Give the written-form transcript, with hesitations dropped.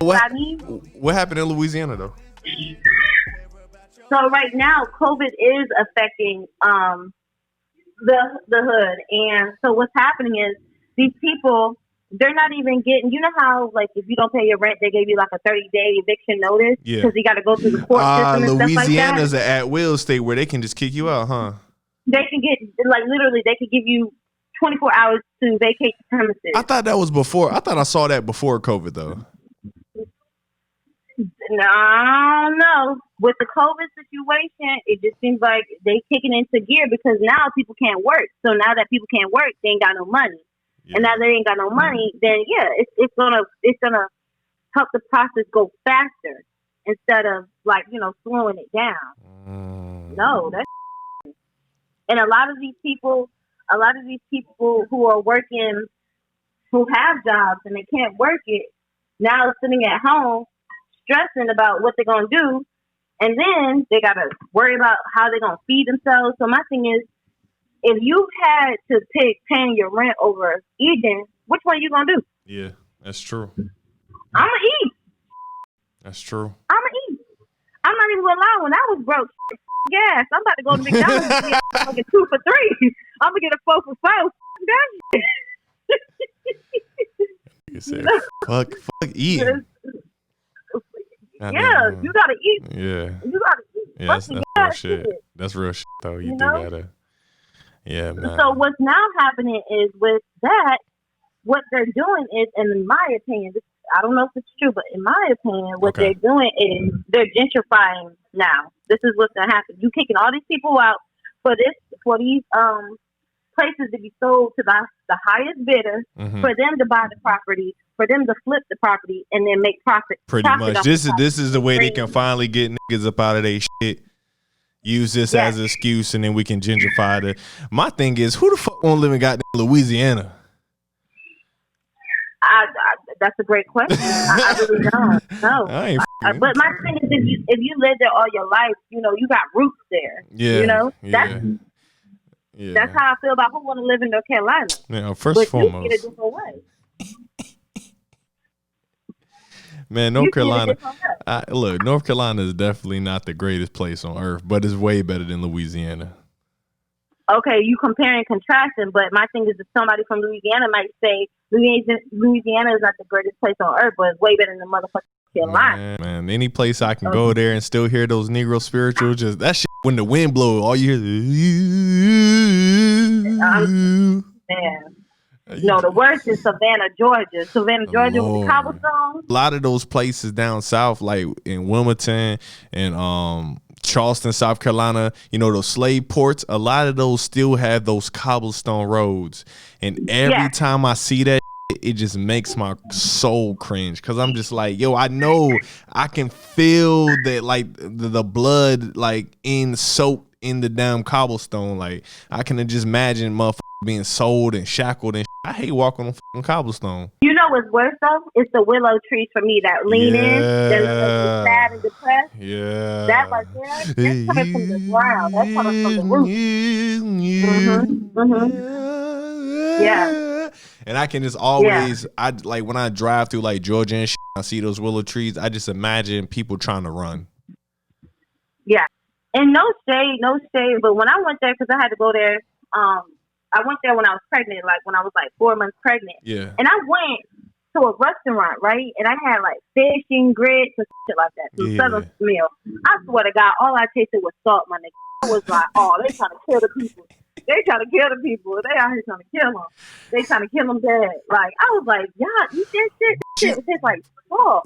what I mean? what happened in Louisiana though? So right now, COVID is affecting the hood, and so what's happening is these people, they're not even getting. You know how like if you don't pay your rent, they gave you like a 30-day eviction notice because you got to go through the court system and stuff like that. Louisiana's an at-will state where they can just kick you out, huh? They can get like literally, they could give you 24 hours to vacate the premises. I thought that was before. I thought I saw that before COVID though. No. With the COVID situation, it just seems like they kicking into gear because now people can't work. So now that people can't work, they ain't got no money. Yeah. And now they ain't got no money, then it's gonna help the process go faster instead of like, slowing it down. No, that's and a lot of these people who are working, who have jobs and they can't work it, now sitting at home stressing about what they're going to do, and then they got to worry about how they're going to feed themselves. So my thing is, if you had to pick paying your rent over eating, which one are you going to do? Yeah, that's true. I'm going to eat. That's true. I'm going to eat. I'm not even going to lie. When I was broke, gas, I'm about to go to McDonald's and get 2 for $3. I'm going to get a 4 for $4. You said, fuck eating. Yeah, you gotta eat. Yeah, you gotta eat. Yeah, that's real shit. That's real shit, though. You do gotta. Yeah, man. So what's now happening is with that, what they're doing is, and in my opinion, I don't know if it's true, but in my opinion, what they're doing is they're gentrifying now. This is what's gonna happen. You kicking all these people out for these places to be sold to the highest bidder, for them to buy the property, for them to flip the property, and then make profit. Pretty much. This is the way they can finally get niggas up out of their shit. Use this as an excuse, and then we can gentrify it. My thing is, who the fuck won't live in goddamn Louisiana? That's a great question. I really don't know. But my thing is, if you live there all your life, you got roots there. Yeah. That's how I feel about who want to live in North Carolina. Yeah, first and foremost. You get a different way. Man, North Carolina. Look, North Carolina is definitely not the greatest place on earth, but it's way better than Louisiana. Okay, you compare and contrasting, but my thing is, if somebody from Louisiana might say Louisiana is not the greatest place on earth, but it's way better than motherfucking Carolina. Man, any place I can go there and still hear those Negro spirituals, just that shit. When the wind blows, all you hear is. No, the worst is Savannah, Georgia. Savannah, Georgia with the cobblestone. A lot of those places down south, like in Wilmington and Charleston, South Carolina, those slave ports, a lot of those still have those cobblestone roads. And every time I see that, it just makes my soul cringe, because I'm just like, yo, I know I can feel that, like the blood like soaked in the damn cobblestone. Like I can just imagine motherfuckers being sold and shackled and I hate walking on fucking cobblestone. You know what's worse though? It's the willow trees for me that lean in, that sad and depressed. Yeah. That right there, that's coming from the ground. That's coming from the root. Yeah. And I can just always, I like when I drive through like Georgia and shit, I see those willow trees. I just imagine people trying to run. Yeah. And no shade. But when I went there, because I had to go there, I went there when I was pregnant, like when I was like 4 months pregnant. Yeah. And I went to a restaurant, right? And I had like fish and grits and shit like that. Some southern meal. I swear to God, all I tasted was salt, my nigga. I was like, oh, they trying to kill the people. They trying to kill the people. They out here trying to kill them. They trying to kill them dead. Like, I was like, y'all eat that shit? That shit was just like, oh.